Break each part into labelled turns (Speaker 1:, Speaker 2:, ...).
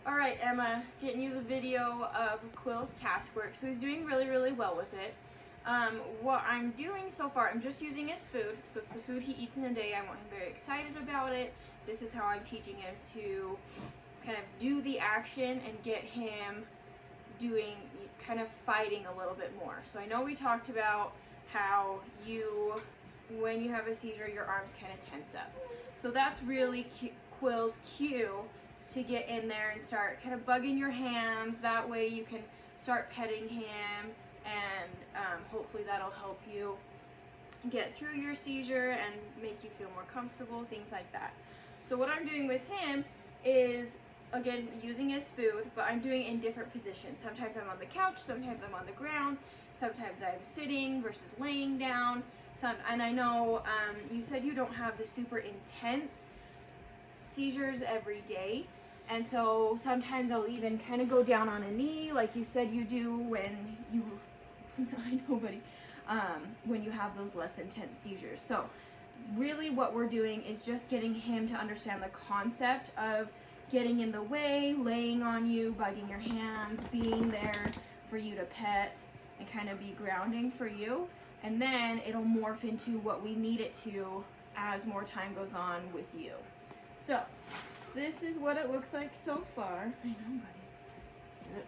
Speaker 1: Alright, Emma, getting you the video of Quill's task work. So he's doing really well with it. What I'm doing so far, I'm just using his food. So it's the food he eats in a day. I want him very excited about it. This is how I'm teaching him to kind of do the action and get him doing, kind of fighting a little bit more. So I know we talked about how when you have a seizure, your arms kind of tense up. So that's really Quill's cue to get in there and start kind of bugging your hands. That way you can start petting him, and hopefully that'll help you get through your seizure and make you feel more comfortable, things like that. So what I'm doing with him is, again, using his food, but I'm doing it in different positions. Sometimes I'm on the couch, sometimes I'm on the ground, sometimes I'm sitting versus laying down. And I know you said you don't have the super intense seizures every day, and so sometimes I'll even kind of go down on a knee like you said you do when you I know, buddy, when you have those less intense seizures. So really what we're doing is just getting him to understand the concept of getting in the way, laying on you, bugging your hands, being there for you to pet and kind of be grounding for you, and then it'll morph into what we need it to as more time goes on with you. So, this is what it looks like so far. I know, buddy. Good.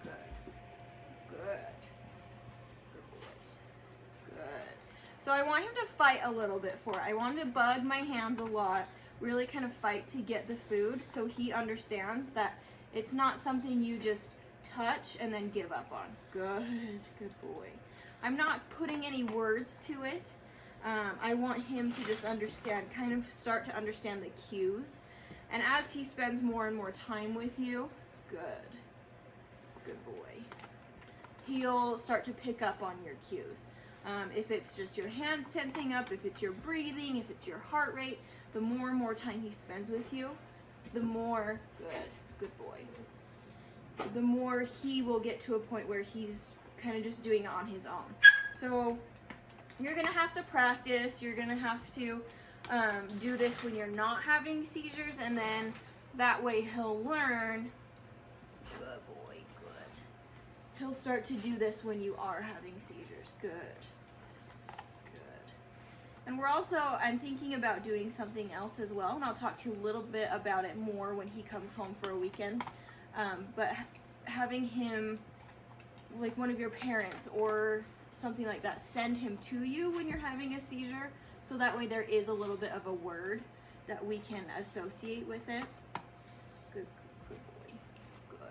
Speaker 1: Good. Good. So I want him to fight a little bit for it. I want him to bug my hands a lot, really kind of fight to get the food, so he understands that it's not something you just touch and then give up on. Good. Good boy. I'm not putting any words to it. I want him to just understand, kind of start to understand the cues. And as he spends more and more time with you, good boy, he'll start to pick up on your cues. If it's just your hands tensing up, if it's your breathing, if it's your heart rate, the more and more time he spends with you, the more, good boy, the more he will get to a point where he's kind of just doing it on his own. So you're gonna have to practice, you're gonna have to do this when you're not having seizures, and then that way he'll learn. Good boy, good. He'll start to do this when you are having seizures. Good. Good. And we're also, I'm thinking about doing something else as well, and I'll talk to you a little bit about it more when he comes home for a weekend. But having him, like one of your parents or something like that, send him to you when you're having a seizure, so that way there is a little bit of a word that we can associate with it. Good boy. Good.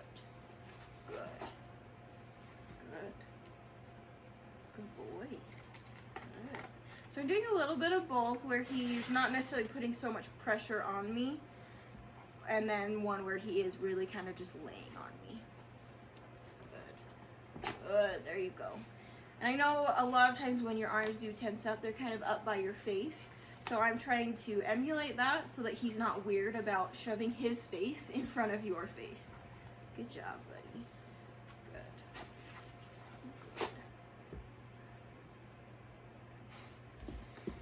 Speaker 1: Good boy. Good. So I'm doing a little bit of both, where he's not necessarily putting so much pressure on me, and then one where he is really kind of just laying on me. Good, there you go. And I know a lot of times when your arms do tense up, they're kind of up by your face. So I'm trying to emulate that so that he's not weird about shoving his face in front of your face. Good job, buddy.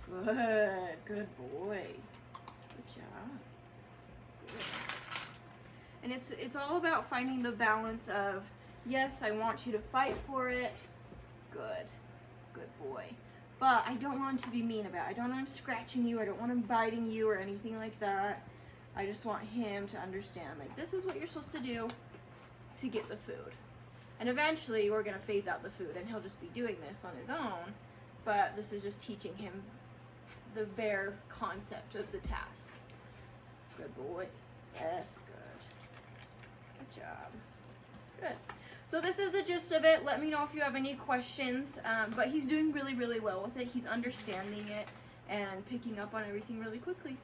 Speaker 1: Good. Good boy. Good job. Good. And it's all about finding the balance of, yes, I want you to fight for it. Good boy. But I don't want him to be mean about it. I don't want him scratching you. I don't want him biting you or anything like that. I just want him to understand, like, this is what you're supposed to do to get the food. And eventually we're going to phase out the food and he'll just be doing this on his own. But this is just teaching him the bare concept of the task. Good boy. Yes, good. Good job. Good. So this is the gist of it. Let me know if you have any questions. But he's doing really well with it. He's understanding it and picking up on everything really quickly.